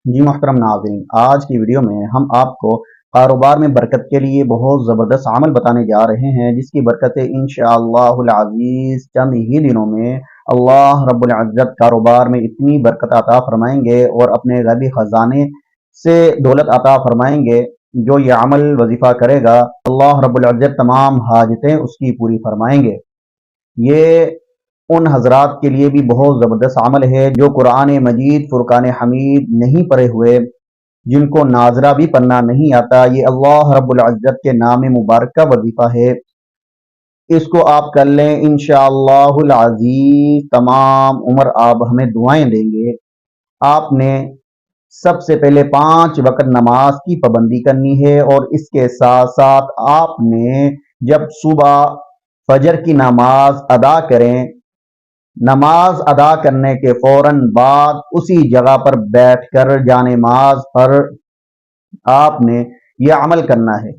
جی محترم ناظرین، آج کی ویڈیو میں ہم آپ کو کاروبار میں برکت کے لیے بہت زبردست عمل بتانے جا رہے ہیں، جس کی برکتیں انشاءاللہ العزیز چند ہی دنوں میں اللہ رب العزت کاروبار میں اتنی برکت عطا فرمائیں گے اور اپنے غیبی خزانے سے دولت عطا فرمائیں گے۔ جو یہ عمل وظیفہ کرے گا اللہ رب العزت تمام حاجتیں اس کی پوری فرمائیں گے۔ یہ ان حضرات کے لیے بھی بہت زبردست عمل ہے جو قرآن مجید فرقان حمید نہیں پڑھے ہوئے، جن کو ناظرہ بھی پڑھنا نہیں آتا۔ یہ اللہ رب العزت کے نام مبارک کا وظیفہ ہے، اس کو آپ کر لیں انشاءاللہ العزیز تمام عمر آپ ہمیں دعائیں دیں گے۔ آپ نے سب سے پہلے 5 وقت نماز کی پابندی کرنی ہے، اور اس کے ساتھ ساتھ آپ نے جب صبح فجر کی نماز ادا کریں، نماز ادا کرنے کے فوراً بعد اسی جگہ پر بیٹھ کر جانماز پر آپ نے یہ عمل کرنا ہے۔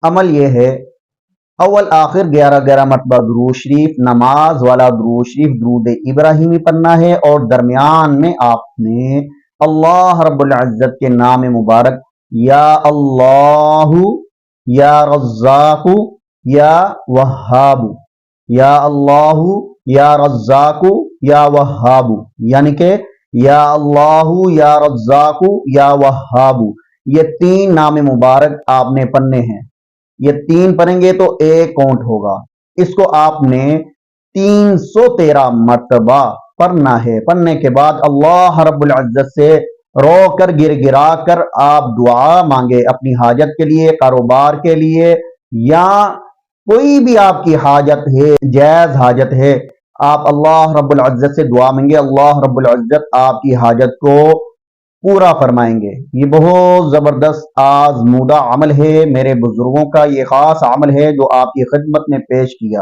عمل یہ ہے، اول آخر 11 مرتبہ درود شریف، نماز والا درود شریف درود ابراہیمی پڑھنا ہے، اور درمیان میں آپ نے اللہ رب العزت کے نام مبارک یا اللہ یا رزاق یا وہاب، یا اللہ یا رزاق یا وہاب، یعنی کہ یا اللہ یا رزاق یا وہاب، یہ 3 نام مبارک آپ نے پڑھنے ہیں۔ یہ 3 پڑھیں گے تو 1 کاؤنٹ ہوگا، اس کو آپ نے 313 مرتبہ پڑھنا ہے۔ پڑھنے کے بعد اللہ رب العزت سے رو کر گر گرا کر آپ دعا مانگے اپنی حاجت کے لیے، کاروبار کے لیے، یا کوئی بھی آپ کی حاجت ہے، جائز حاجت ہے، آپ اللہ رب العزت سے دعا مانگے، اللہ رب العزت آپ کی حاجت کو پورا فرمائیں گے۔ یہ بہت زبردست آزمودہ عمل ہے، میرے بزرگوں کا یہ خاص عمل ہے جو آپ کی خدمت میں پیش کیا۔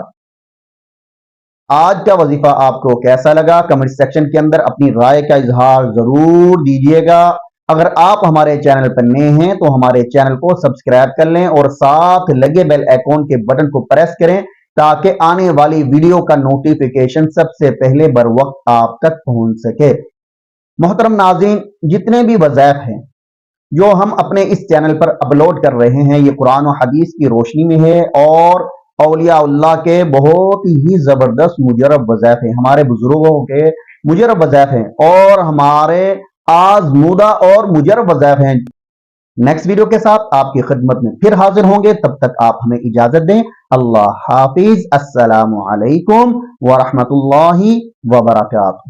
آج کا وظیفہ آپ کو کیسا لگا؟ کمنٹ سیکشن کے اندر اپنی رائے کا اظہار ضرور دیجیے گا۔ اگر آپ ہمارے چینل پر نئے ہیں تو ہمارے چینل کو سبسکرائب کر لیں، اور ساتھ لگے بیل آئیکن کے بٹن کو پریس کریں تاکہ آنے والی ویڈیو کا نوٹیفیکیشن سب سے پہلے بر وقت آپ تک پہنچ سکے۔ محترم ناظرین، جتنے بھی وظائف ہیں جو ہم اپنے اس چینل پر اپلوڈ کر رہے ہیں، یہ قرآن و حدیث کی روشنی میں ہے، اور اولیاء اللہ کے بہت ہی زبردست مجرب وظائف ہیں، ہمارے بزرگوں کے مجرب وظائف ہیں، اور ہمارے آزمودہ اور مجرب وظائف ہیں۔ نیکسٹ ویڈیو کے ساتھ آپ کی خدمت میں پھر حاضر ہوں گے، تب تک آپ ہمیں اجازت دیں۔ اللہ حافظ، السلام علیکم ورحمۃ اللہ وبرکاتہ۔